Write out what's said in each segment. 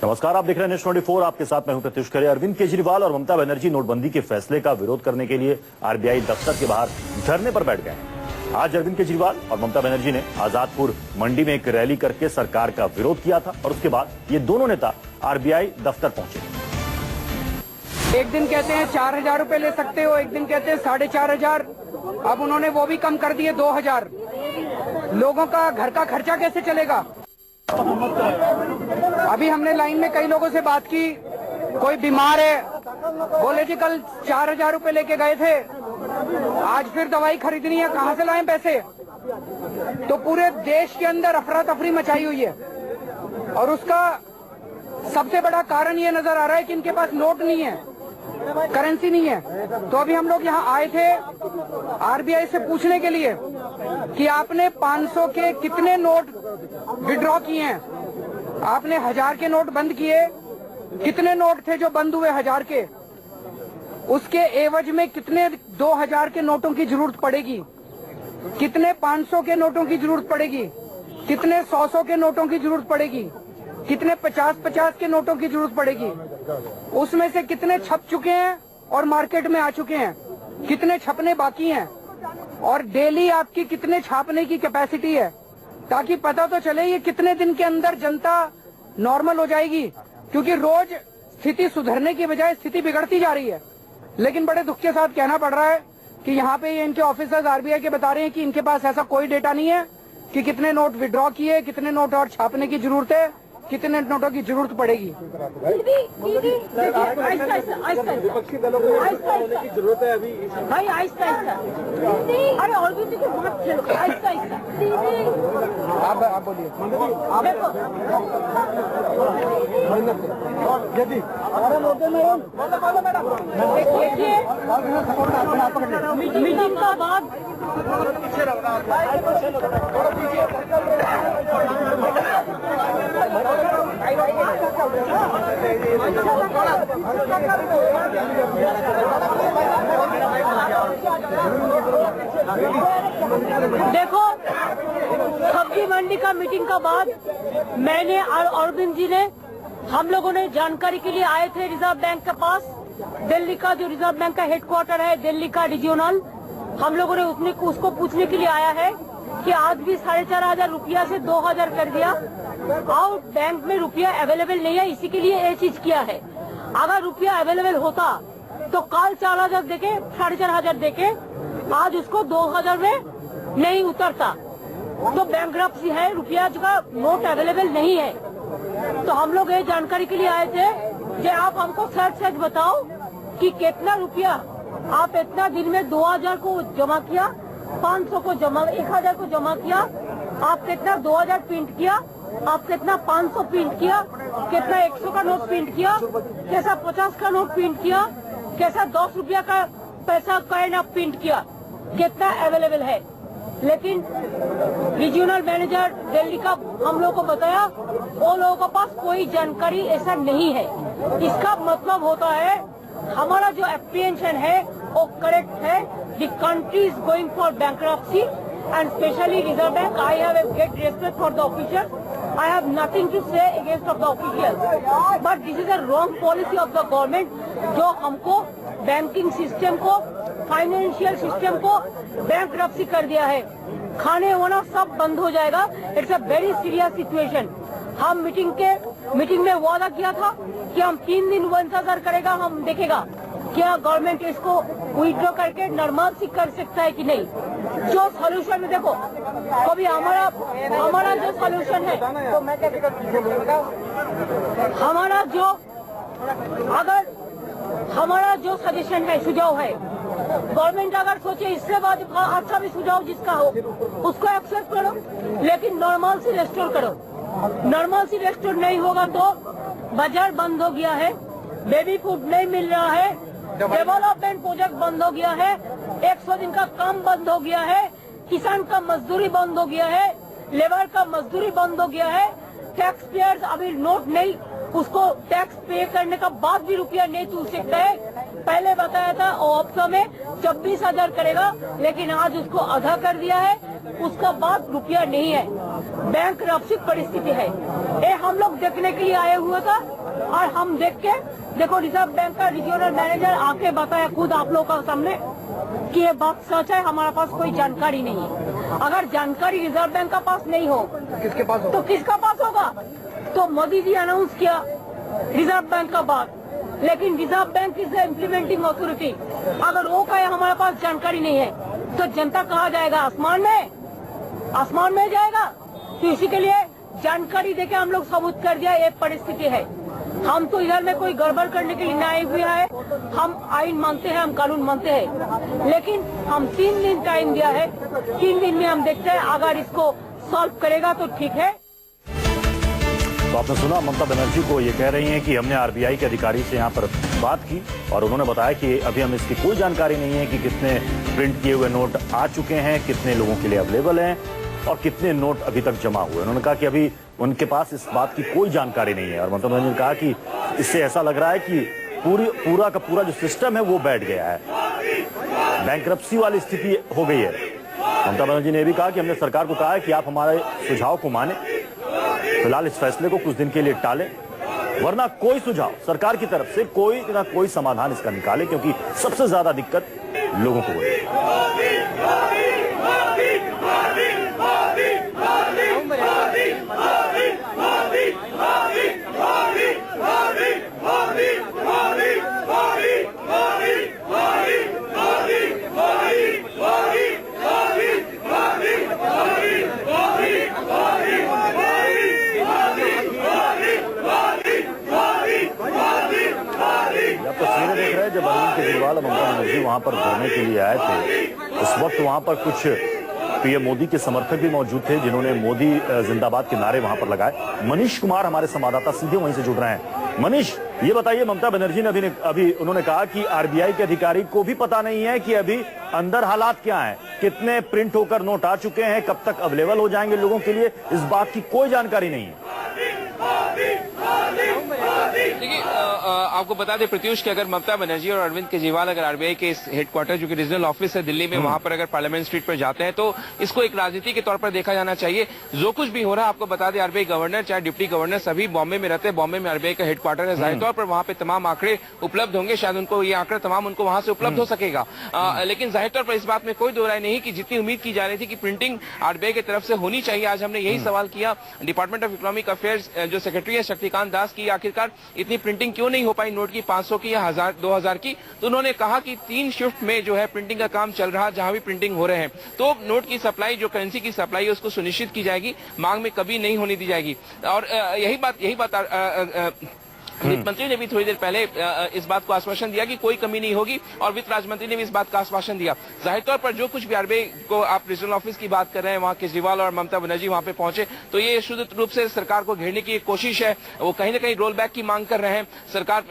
नमस्कार, आप देख रहे हैं नेशन 24। आपके साथ मैं हूं प्रत्युष खरे। अरविंद केजरीवाल और ममता बनर्जी नोटबंदी के फैसले का विरोध करने के लिए आरबीआई दफ्तर के बाहर धरने पर बैठ गए। आज अरविंद केजरीवाल और ममता बनर्जी ने आजादपुर मंडी में एक रैली करके सरकार का विरोध किया था और उसके बाद ये दोनों नेता आरबीआई दफ्तर पहुंचे। एक दिन कहते हैं 4,000 रुपए ले सकते हो, एक दिन कहते हैं 4,500। अब उन्होंने वो भी कम कर दिए 2,000। लोगों का घर का खर्चा कैसे चलेगा? अभी हमने लाइन में कई लोगों से बात की, कोई बीमार है, बोले जी कल 4,000 रुपए लेके गए थे, आज फिर दवाई खरीदनी है, कहाँ से लाएं पैसे? तो पूरे देश के अंदर अफरा तफरी मचाई हुई है और उसका सबसे बड़ा कारण ये नजर आ रहा है कि इनके पास नोट नहीं है, करेंसी नहीं है। तो अभी हम लोग यहाँ आए थे आरबीआई से पूछने के लिए कि आपने 500 के कितने नोट विड्रॉ किए हैं, आपने 1,000 के नोट बंद किए, कितने नोट थे जो बंद हुए 1,000 के, उसके एवज में कितने 2,000 के नोटों की जरूरत पड़ेगी, कितने 500 के नोटों की जरूरत पड़ेगी, कितने 100 के नोटों की जरूरत पड़ेगी, कितने 50 के नोटों की जरूरत पड़ेगी, उसमें से कितने छप चुके हैं और मार्केट में आ चुके हैं, कितने छपने बाकी हैं, और डेली आपकी कितने छापने की कैपेसिटी है, ताकि पता तो चले ये कितने दिन के अंदर जनता नॉर्मल हो जाएगी। क्योंकि रोज स्थिति सुधरने की बजाय स्थिति बिगड़ती जा रही है। लेकिन बड़े दुख के साथ कहना पड़ रहा है कि यहाँ पे ये इनके ऑफिसर्स आरबीआई के बता रहे हैं कि इनके पास ऐसा कोई डेटा नहीं है कि कितने नोट विड्रॉ किए, कितने नोट और छापने की जरूरत है, कितने नोटों की जरूरत पड़ेगी। विपक्षी दलों को बोलने की जरूरत है अभी भाई, आहिस्ता आहिस्ता। अरे और भी देखिए मत चलो, आहिस्ता आहिस्ता। आप बोलिए। देखिए मीटिंग का बाद देखो, सब्जी मंडी का मीटिंग का बाद मैंने और अरविंद जी ने, हम लोगों ने जानकारी के लिए आए थे रिजर्व बैंक के पास। दिल्ली का जो रिजर्व बैंक का हेडक्वार्टर है, दिल्ली का रीजनल, हम लोगों ने उसको पूछने के लिए आया है कि आज भी 4,500 रुपया से 2,000 कर दिया और बैंक में रुपया अवेलेबल नहीं है, इसी के लिए ये चीज किया है। अगर रुपया अवेलेबल होता तो कल 4,000 देके 4,500 देके आज उसको 2,000 में नहीं उतरता। तो बैंकरप्सी है, रुपया का नोट अवेलेबल नहीं है। तो हम लोग ये जानकारी के लिए आए थे कि आप हमको सच बताओ कि कितना रुपया आप इतना दिन में 2,000 को जमा किया, 500 को जमा, 1,000 को जमा किया, आप कितना 2,000 प्रिंट किया, आप कितना 500 प्रिंट किया, कितना 100 का नोट प्रिंट किया, कैसा 50 का नोट प्रिंट किया, कैसा 10 रुपया का पैसा कॉइन आप प्रिंट किया, कितना अवेलेबल है। लेकिन रीजनल मैनेजर दिल्ली का हम लोगों को बताया, वो लोगों के पास कोई जानकारी ऐसा नहीं है। इसका मतलब होता है हमारा जो एप्रीहेंशन है वो करेक्ट है। The country is going for bankruptcy and specially reserve bank. I have a great respect for the officials. I have nothing to say against of the officials, but this is a wrong policy of the government जो हमको banking system को, financial system को bankruptcy कर दिया है। खाने होना सब बंद हो जाएगा। It's a very serious situation. हम मीटिंग में वादा किया था कि हम 3 दिन इंतजार करेगा, हम देखेगा क्या गवर्नमेंट इसको विड्रॉ करके नॉर्मल सी कर सकता है कि नहीं। जो सोल्यूशन है, देखो कभी हमारा जो सोल्यूशन है, तो मैं हमारा जो सजेशन है, सुझाव है, गवर्नमेंट अगर सोचे इससे बाद अच्छा भी सुझाव जिसका हो उसको एक्सेप्ट करो, लेकिन नॉर्मल सी रेस्टोर करो। नॉर्मल सी रेस्टोर नहीं होगा तो बाजार बंद हो गया है, बेबी फूड नहीं मिल रहा है, डेवलपमेंट प्रोजेक्ट बंद हो गया है, 100 दिन का काम बंद हो गया है, किसान का मजदूरी बंद हो गया है, लेबर का मजदूरी बंद हो गया है, टैक्स पेयर्स अभी नोट नहीं, उसको टैक्स पे करने का बाद भी रुपया नहीं तू सकता है। पहले बताया था ऑप्शन में 26,000 करेगा, लेकिन आज उसको आधा कर दिया है। उसका बाद रुपया नहीं है, बैंक रक्षित परिस्थिति है। ये हम लोग देखने के लिए आए हुए था और हम देख के देखो रिजर्व बैंक का रीजनल मैनेजर आके बताया खुद आप लोगों का सामने कि ये बात सच है, हमारे पास कोई जानकारी नहीं है। अगर जानकारी रिजर्व बैंक का पास नहीं हो किसके पास हो? तो किसका पास होगा? तो मोदी जी अनाउंस किया रिजर्व बैंक का बात, लेकिन reserve bank is implementing authority. अगर वो कहे हमारे पास जानकारी नहीं है तो जनता कहाँ जाएगा? आसमान में? आसमान में जाएगा। तो इसी के लिए जानकारी देके हम लोग सबूत कर दिया ये परिस्थिति है। हम तो इधर में कोई गड़बड़ करने के लिए नहीं आए हुए हैं। हम आइन मानते हैं, हम कानून मानते हैं, लेकिन हम 3 दिन टाइम दिया है। 3 दिन में हम देखते हैं, अगर इसको सॉल्व करेगा तो ठीक है। तो आपने सुना ममता बनर्जी को ये कह रही हैं कि हमने आरबीआई के अधिकारी से यहाँ पर बात की और उन्होंने बताया कि अभी हमें इसकी कोई जानकारी नहीं है कि कितने प्रिंट किए हुए नोट आ चुके हैं, कितने लोगों के लिए अवेलेबल हैं और कितने नोट अभी तक जमा हुए। उन्होंने कहा कि अभी उनके पास इस बात की कोई जानकारी नहीं है और ममता बनर्जी ने कहा कि इससे ऐसा लग रहा है कि पूरा का पूरा जो सिस्टम है वो बैठ गया है, बैंकरप्सी वाली स्थिति हो गई है। ममता बनर्जी ने भी कहा कि हमने सरकार को कहा है कि आप हमारे सुझाव को माने, फिलहाल इस फैसले को कुछ दिन के लिए टालें, वरना कोई सुझाव सरकार की तरफ से कोई ना कोई समाधान इसका निकाले, क्योंकि सबसे ज्यादा दिक्कत लोगों को हो रही है। आप तस्वीरें देख रहे हैं जब अरविंद केजरीवाल और ममता बनर्जी वहां पर धरने के लिए आए थे, उस वक्त वहां पर कुछ पीएम मोदी के समर्थक भी मौजूद थे जिन्होंने मोदी जिंदाबाद के नारे वहां पर लगाए। मनीष कुमार हमारे संवाददाता सीधे वहीं से जुड़ रहे हैं। मनीष, ये बताइए, ममता बनर्जी ने अभी उन्होंने कहा कि आरबीआई के अधिकारी को भी पता नहीं है कि अभी अंदर हालात क्या हैं, कितने प्रिंट होकर नोट आ चुके हैं, कब तक अवेलेबल हो जाएंगे लोगों के लिए, इस बात की कोई जानकारी नहीं है। देखिए, आपको बता दें प्रत्युष कि अगर ममता बनर्जी और अरविंद केजरीवाल अगर आरबीआई के इस हेडक्वार्टर जो कि रीजनल ऑफिस है दिल्ली में, वहां पर अगर पार्लियामेंट स्ट्रीट पर जाते हैं तो इसको एक राजनीति के तौर पर देखा जाना चाहिए। जो कुछ भी हो रहा है, आपको बता दें आरबीआई गवर्नर चाहे डिप्टी गवर्नर सभी बॉम्बे में रहते हैं। बॉम्बे में आरबीआई का हेडक्वार्टर है, जाहिर तौर पर वहां पे तमाम आंकड़े उपलब्ध होंगे, शायद उनको ये आंकड़े तमाम उनको वहां से उपलब्ध हो सकेगा। लेकिन जाहिर तौर पर इस बात में कोई दो राय नहीं कि जितनी उम्मीद की जा रही थी कि प्रिंटिंग आरबीआई की तरफ से होनी चाहिए, आज हमने यही सवाल किया डिपार्टमेंट ऑफ इकोनॉमिक अफेयर्स जो सेक्रेटरी है शक्तिकांत दास की, आखिरकार इतनी प्रिंटिंग क्यों नहीं हो पाई नोट की 500 की या 1000-2000 की। तो उन्होंने कहा कि 3 शिफ्ट में जो है प्रिंटिंग का काम चल रहा है, जहां भी प्रिंटिंग हो रहे हैं तो नोट की सप्लाई जो करेंसी की सप्लाई है उसको सुनिश्चित की जाएगी, मांग में कभी नहीं होने दी जाएगी। और यही बात वित्त मंत्री ने भी थोड़ी देर पहले इस बात को आश्वासन दिया कि कोई कमी नहीं होगी और वित्त राज्य मंत्री ने भी इस बात का आश्वासन दिया। जाहिर तौर पर जो कुछ भी आरबीआई को आप रीजनल ऑफिस की बात कर रहे हैं, वहां केजरीवाल और ममता बनर्जी वहां पे पहुंचे तो ये शुद्ध रूप से सरकार को घेरने की एक कोशिश है। वो कहीं ना कहीं रोल बैक की मांग कर रहे हैं। सरकार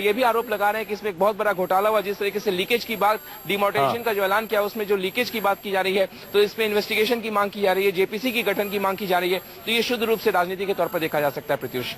ये भी आरोप लगा रहे हैं कि इसमें एक बहुत बड़ा घोटाला हुआ, जिस तरीके से लीकेज की बात, डिमोनेटाइजेशन का जो ऐलान किया उसमें जो लीकेज की बात की जा रही है, तो इसमें इन्वेस्टिगेशन की मांग की जा रही है, जेपीसी की गठन की मांग की जा रही है। तो ये शुद्ध रूप से राजनीति के तौर पर देखा जा सकता है। प्रत्युष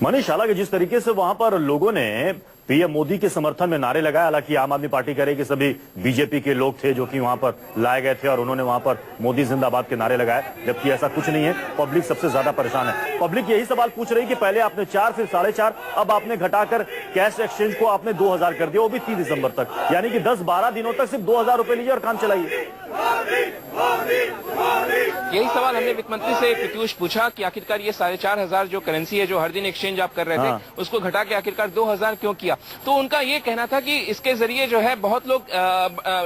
मनीष, हालांकि जिस तरीके से वहां पर लोगों ने पीएम मोदी के समर्थन में नारे लगाए, हालांकि आम आदमी पार्टी कह रही कि सभी बीजेपी के लोग थे जो कि वहां पर लाए गए थे और उन्होंने वहां पर मोदी जिंदाबाद के नारे लगाए, जबकि ऐसा कुछ नहीं है। पब्लिक सबसे ज्यादा परेशान है। पब्लिक यही सवाल पूछ रही कि पहले आपने 4 फिर 4.5, अब आपने घटाकर कैश एक्सचेंज को आपने 2000 कर दिया, वो भी 30 दिसंबर तक, यानी कि 10-12 दिनों तक सिर्फ 2000 रुपए लीजिए और काम चलाइए। यही सवाल हमने वित्त मंत्री से प्रत्युष पूछा कि आखिरकार ये 4500 जो करेंसी है जो हर दिन एक्सचेंज आप कर रहे थे, उसको घटा के आखिरकार 2000 क्यों किया। तो उनका ये कहना था कि इसके जरिए जो है बहुत लोग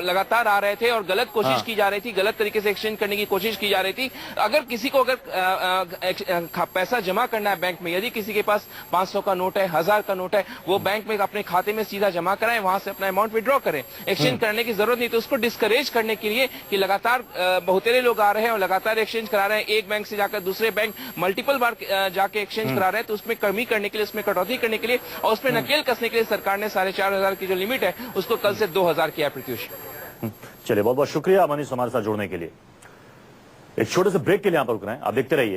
लगातार आ रहे थे और गलत कोशिश की जा रही थी, गलत तरीके से एक्सचेंज करने की कोशिश की जा रही थी। अगर किसी को पैसा जमा करना है बैंक में, यदि किसी के पास 500 का नोट है, 1000 का नोट है, वो बैंक में अपने खाते में सीधा जमा कराएं, वहां से अपना अमाउंट विड्रॉ करें, एक्सचेंज करने की जरूरत नहीं। तो उसको डिस्करेज करने के लिए कि लगातार बहुतेरे लोग आ रहे हैं और लगातार एक्सचेंज करा रहे हैं, एक बैंक से जाकर दूसरे बैंक मल्टीपल बार जाके एक्सचेंज करा रहे हैं, तो उसमें कमी करने के लिए, उसमें कटौती करने के लिए और उसमें नकेल कसने के लिए सरकार ने 4500 की जो लिमिट है उसको कल से 2000 किया। प्रत्युष चलिए, बहुत बहुत शुक्रिया मनीष हमारे साथ जुड़ने के लिए। एक छोटे से ब्रेक के लिए यहाँ पर रुक रहे हैं, आप देखते रहिए।